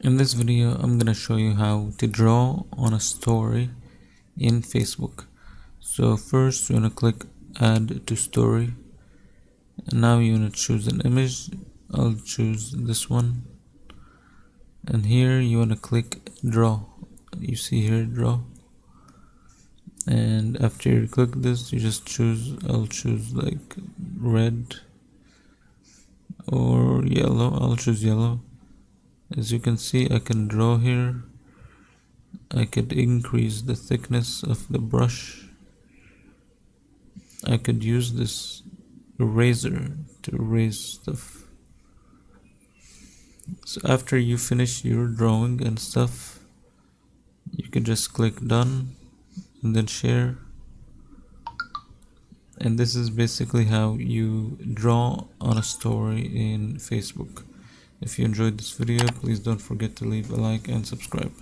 In this video, I'm gonna show you how to draw on a story in Facebook. So first, you wanna click Add to Story. And now you wanna choose an image. I'll choose this one. And here you wanna click Draw. You see here, Draw. And after you click this, you just choose. I'll choose like red or yellow. I'll choose yellow. As you can see, I can draw here. I could increase the thickness of the brush. I could use this eraser to erase stuff. So after you finish your drawing and stuff, you can just click done and then share. And this is basically how you draw on a story in Facebook. If you enjoyed this video, please don't forget to leave a like and subscribe.